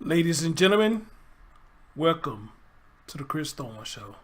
Ladies and gentlemen, welcome to the Chris Thorne Show.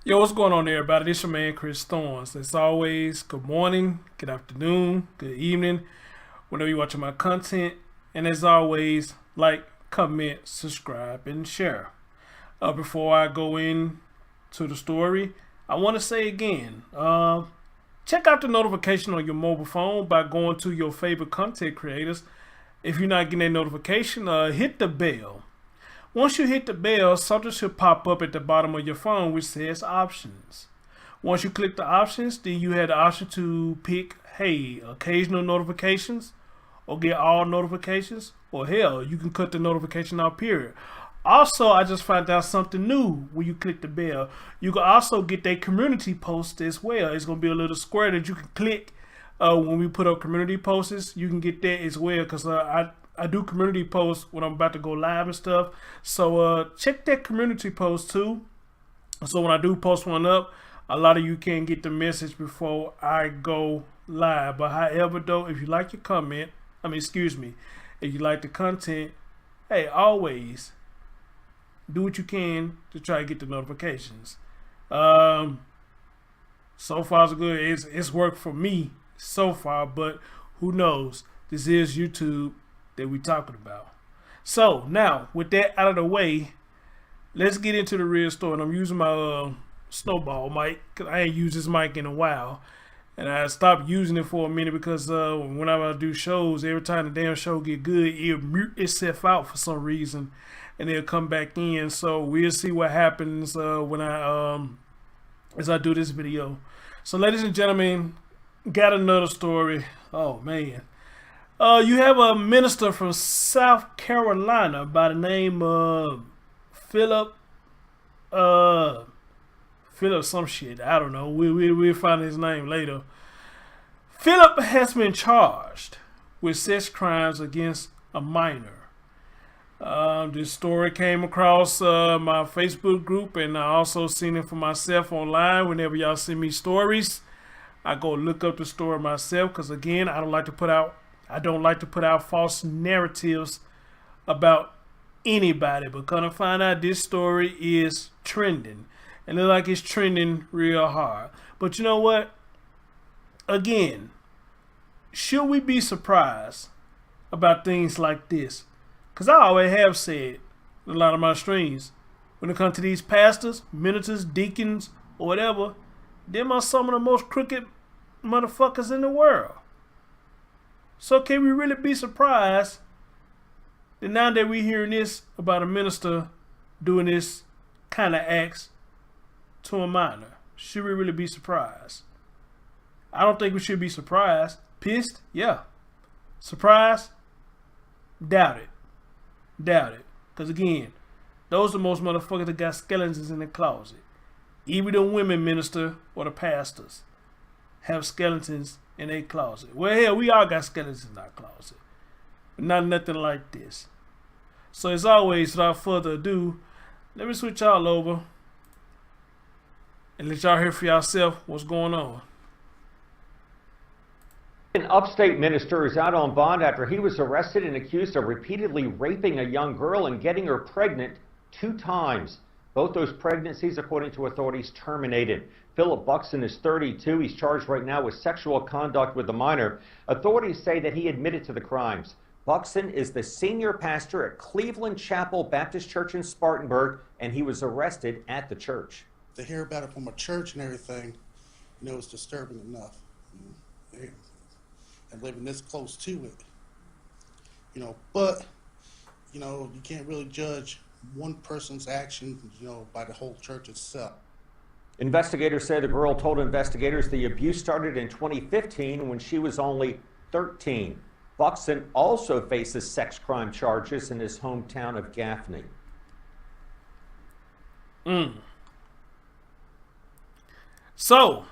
Yo, what's going on there, everybody? This your man, Chris Thorne. As always, good morning, good afternoon, good evening, whenever you're watching my content. And as always, like, comment, subscribe, and share. Before I go in to the story, I want to say again, check out the notification on your mobile phone by going to your favorite content creators. If you're not getting that notification, hit the bell. Once you hit the bell, something should pop up at the bottom of your phone which says options. Once you click the options, then you have the option to pick, hey, occasional notifications, or get all notifications, or hell, you can cut the notification out, period. Also, I just found out something new when you click the bell. You can also get that community post as well. It's going to be a little square that you can click when we put up community posts. You can get that as well, because I do community posts when I'm about to go live and stuff. So check that community post too. So when I do post one up, a lot of you can get the message before I go live. But however though, if you like your comment, if you like the content, hey, always do what you can to try to get the notifications. So far so good. It's worked for me so far, but who knows? This is YouTube that we talking about. So now with that out of the way, let's get into the real story. And I'm using my snowball mic because I ain't used this mic in a while, and I stopped using it for a minute because whenever I do shows, every time the damn show get good, it'll mute itself out for some reason and it'll come back in. So we'll see what happens when as I do this video. So ladies and gentlemen, got another story. Oh man. You have a minister from South Carolina by the name of Phillip. Phillip some shit. I don't know. We'll find his name later. Phillip has been charged with sex crimes against a minor. This story came across my Facebook group, and I also seen it for myself online. Whenever y'all send me stories, I go look up the story myself, because again, I don't like to put out false narratives about anybody. But kind of find out this story is trending, and look like it's trending real hard. But you know what? Again, should we be surprised about things like this? Because I always have said in a lot of my streams, when it comes to these pastors, ministers, deacons, or whatever, them are some of the most crooked motherfuckers in the world. So can we really be surprised that now that we're hearing this about a minister doing this kind of acts to a minor? Should we really be surprised? I don't think we should be surprised. Pissed? Yeah. Surprised? Doubt it. Because again, those are most motherfuckers that got skeletons in the closet. Even the women minister or the pastors have skeletons in their closet. Well, hell, we all got skeletons in our closet, but not nothing like this. So as always, without further ado, let me switch y'all over and let y'all hear for yourself what's going on. An upstate minister is out on bond after he was arrested and accused of repeatedly raping a young girl and getting her pregnant 2 times. Both those pregnancies, according to authorities, terminated. Phillip Buckson is 32. He's charged right now with sexual conduct with a minor. Authorities say that he admitted to the crimes. Buckson is the senior pastor at Cleveland Chapel Baptist Church in Spartanburg, and he was arrested at the church. To hear about it from a church and everything, it's disturbing enough. And living this close to it, but you can't really judge one person's action, by the whole church itself. Investigators say the girl told investigators the abuse started in 2015 when she was only 13. Buckson also faces sex crime charges in his hometown of Gaffney. So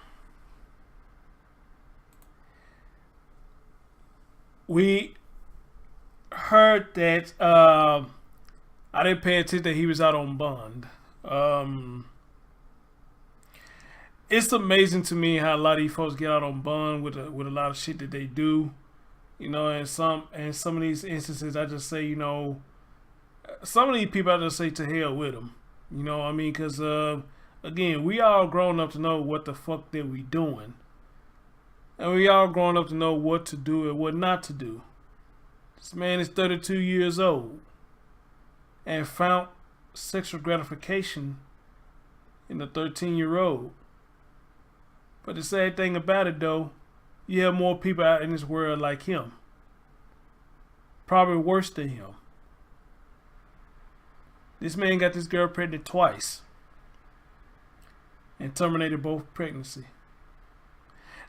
we heard that I didn't pay attention that he was out on bond. It's amazing to me how a lot of these folks get out on bond with a lot of shit that they do. You know, and some of these instances, I just say, you know, some of these people I just say to hell with them. You know what I mean? Because again, we all grown up to know what the fuck that we doing, and we all grown up to know what to do and what not to do. This man is 32 years old and found sexual gratification in a 13-year-old. But the sad thing about it, though, you have more people out in this world like him. Probably worse than him. This man got this girl pregnant twice and terminated both pregnancy.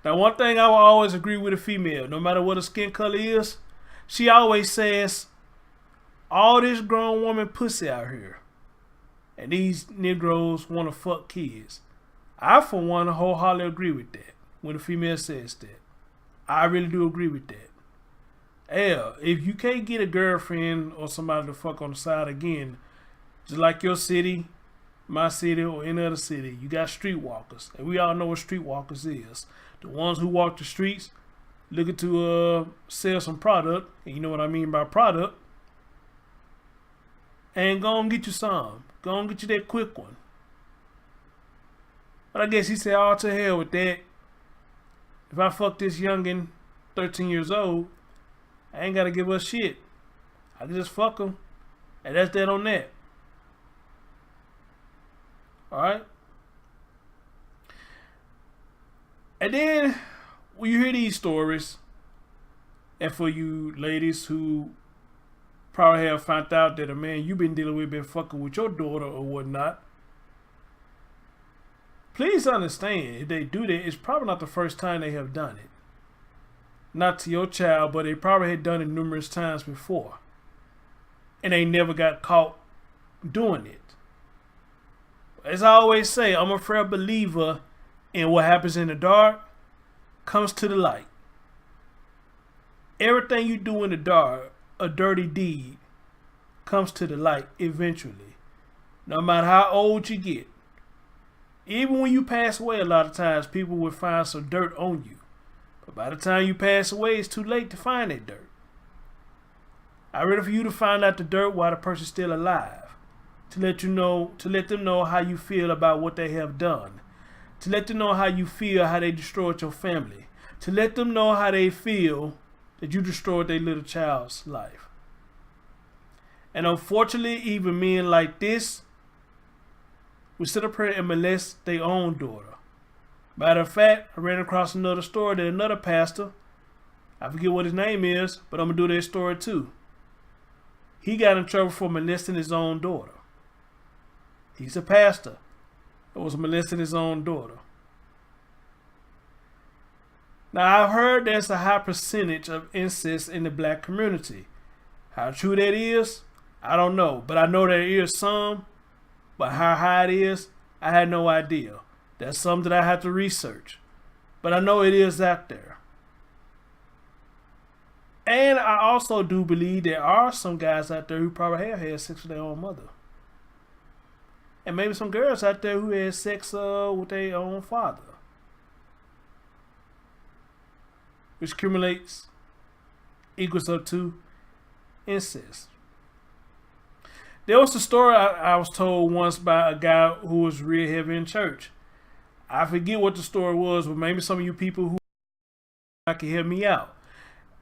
Now, one thing I will always agree with a female, no matter what her skin color is, she always says, all this grown woman pussy out here, and these Negroes want to fuck kids. I, for one, wholeheartedly agree with that when a female says that. I really do agree with that. Hell, if you can't get a girlfriend or somebody to fuck on the side again, just like your city, my city, or any other city, you got streetwalkers. And we all know what streetwalkers is. The ones who walk the streets looking to sell some product, and you know what I mean by product, and go and get you some. Go and get you that quick one. But I guess he said, oh, to hell with that. If I fuck this youngin, 13 years old, I ain't got to give her shit. I can just fuck him. And that's that on that. Alright? And then, when you hear these stories, and for you ladies who probably have found out that a man you've been dealing with been fucking with your daughter or whatnot, please understand, if they do that, it's probably not the first time they have done it. Not to your child, but they probably had done it numerous times before. And they never got caught doing it. As I always say, I'm a firm believer in what happens in the dark comes to the light. Everything you do in the dark, a dirty deed, comes to the light eventually. No matter how old you get. Even when you pass away, a lot of times people will find some dirt on you. But by the time you pass away, it's too late to find that dirt. I'd rather for you to find out the dirt while the person's still alive. To let them know how you feel about what they have done. To let them know how you feel, how they destroyed your family. To let them know how they feel that you destroyed their little child's life. And unfortunately, even men like this will sit up here and molest their own daughter. Matter of fact, I ran across another story that another pastor, I forget what his name is, but I'm going to do that story too. He got in trouble for molesting his own daughter. He's a pastor that was molesting his own daughter. Now, I've heard there's a high percentage of incest in the black community. How true that is, I don't know. But I know there is some. But how high it is, I had no idea. That's something that I have to research. But I know it is out there. And I also do believe there are some guys out there who probably have had sex with their own mother. And maybe some girls out there who had sex with their own father. Which accumulates, equals up to incest. There was a story I was told once by a guy who was real heavy in church. I forget what the story was, but maybe some of you people who can help me out.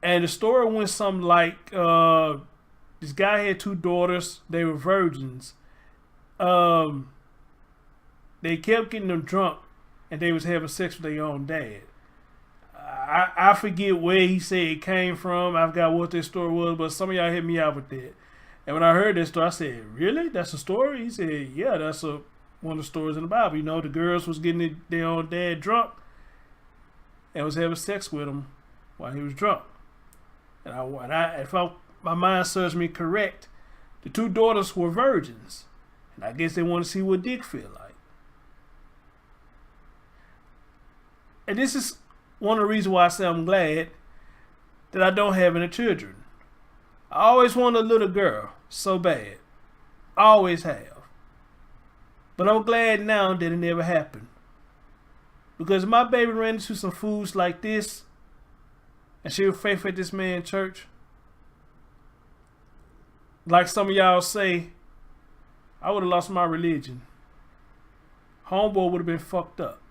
And the story went something like, this guy had two daughters. They were virgins. They kept getting them drunk, and they was having sex with their own dad. I forget where he said it came from. I forgot what this story was, but some of y'all hit me out with that. And when I heard this story, I said, really? That's a story? He said, yeah, that's one of the stories in the Bible. You know, the girls was getting their own dad drunk and was having sex with him while he was drunk. And if my mind serves me correct, the two daughters were virgins. And I guess they want to see what dick feel like. And this is one of the reasons why I say I'm glad that I don't have any children. I always wanted a little girl so bad. I always have. But I'm glad now that it never happened. Because if my baby ran into some fools like this, and she was faithful at this man's church, like some of y'all say, I would have lost my religion. Homeboy would have been fucked up.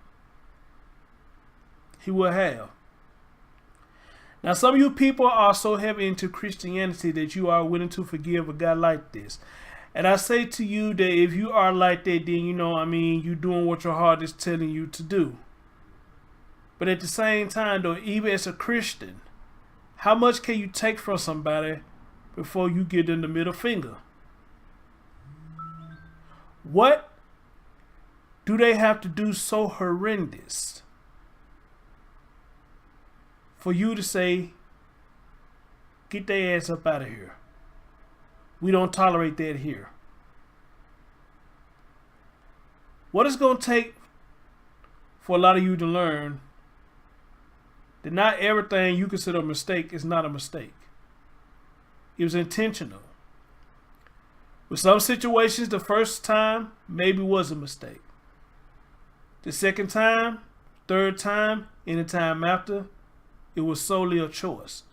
He would have. Now, some of you people are so heavy into Christianity that you are willing to forgive a guy like this. And I say to you that if you are like that, then you're doing what your heart is telling you to do. But at the same time, though, even as a Christian, how much can you take from somebody before you give them the middle finger? What do they have to do so horrendous for you to say, get their ass up out of here? We don't tolerate that here. What it's going to take for a lot of you to learn that not everything you consider a mistake is not a mistake. It was intentional. With some situations, the first time maybe was a mistake. The second time, third time, any time after, it was solely a choice.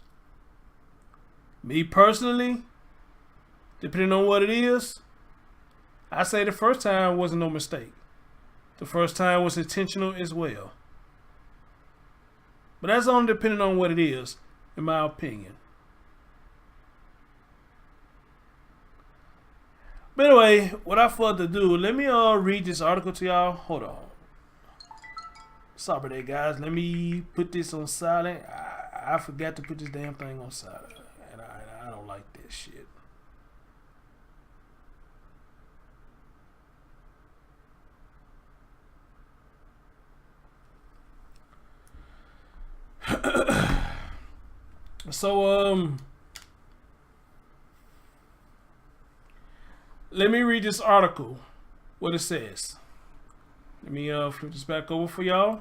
Me personally, depending on what it is, I say the first time wasn't no mistake. The first time was intentional as well. But that's only depending on what it is, in my opinion. But anyway, without further ado, let me read this article to y'all. Hold on. Sorry about that, guys. Let me put this on silent. I forgot to put this damn thing on silent. And I don't like that shit. So, let me read this article, what it says. Let me flip this back over for y'all.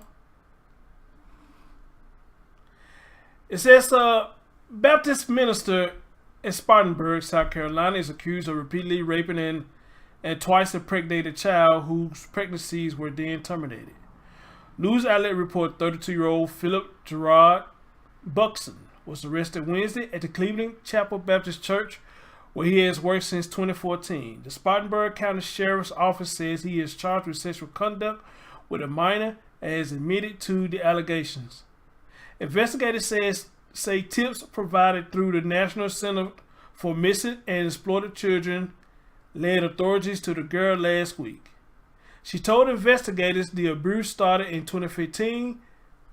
It says, Baptist minister in Spartanburg, South Carolina, is accused of repeatedly raping and twice impregnated child whose pregnancies were then terminated. News outlet report 32-year-old Phillip Buckson was arrested Wednesday at the Cleveland Chapel Baptist Church, where he has worked since 2014. The Spartanburg County Sheriff's Office says he is charged with sexual conduct with a minor and has admitted to the allegations. Investigators say tips provided through the National Center for Missing and Exploited Children led authorities to the girl last week. She told investigators the abuse started in 2015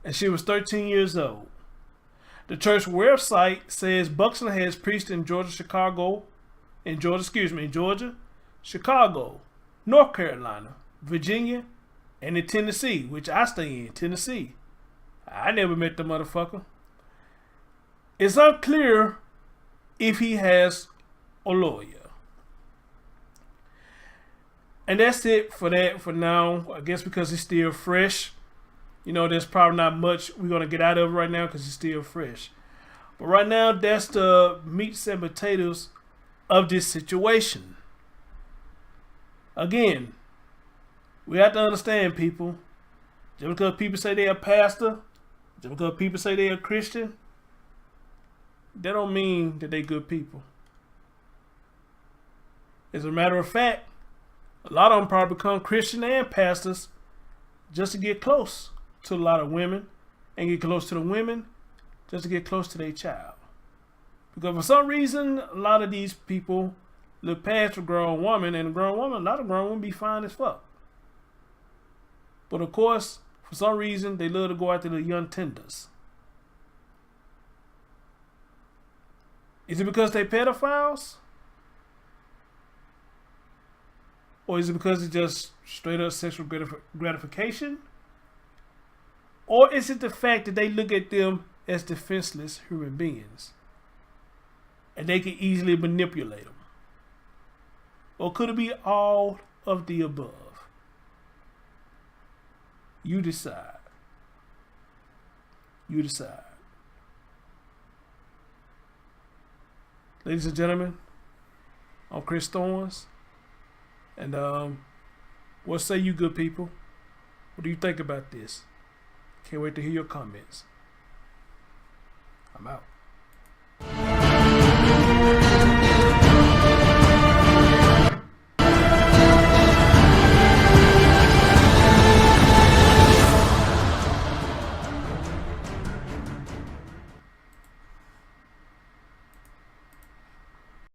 and she was 13 years old. The church website says Buckson has preached in Georgia, Chicago, North Carolina, Virginia, and in Tennessee, which I stay in, Tennessee. I never met the motherfucker. It's unclear if he has a lawyer. And that's it for that for now. I guess because it's still fresh. There's probably not much we're going to get out of it right now because it's still fresh. But right now, that's the meats and potatoes of this situation. Again, we have to understand, people. Just because people say they're a pastor, just because people say they're a Christian, that don't mean that they're good people. As a matter of fact, a lot of them probably become Christian and pastors just to get close to a lot of women and get close to the women just to get close to their child. Because for some reason, a lot of these people look past a grown woman, and a lot of grown women be fine as fuck. But of course, for some reason, they love to go after the young tenders. Is it because they pedophiles? Or is it because it's just straight up sexual gratification? Or is it the fact that they look at them as defenseless human beings and they can easily manipulate them? Or could it be all of the above? You decide. You decide. ladies and gentlemen, I'm Chris Thorns. And what say you good people? What do you think about this? Can't wait to hear your comments. I'm out.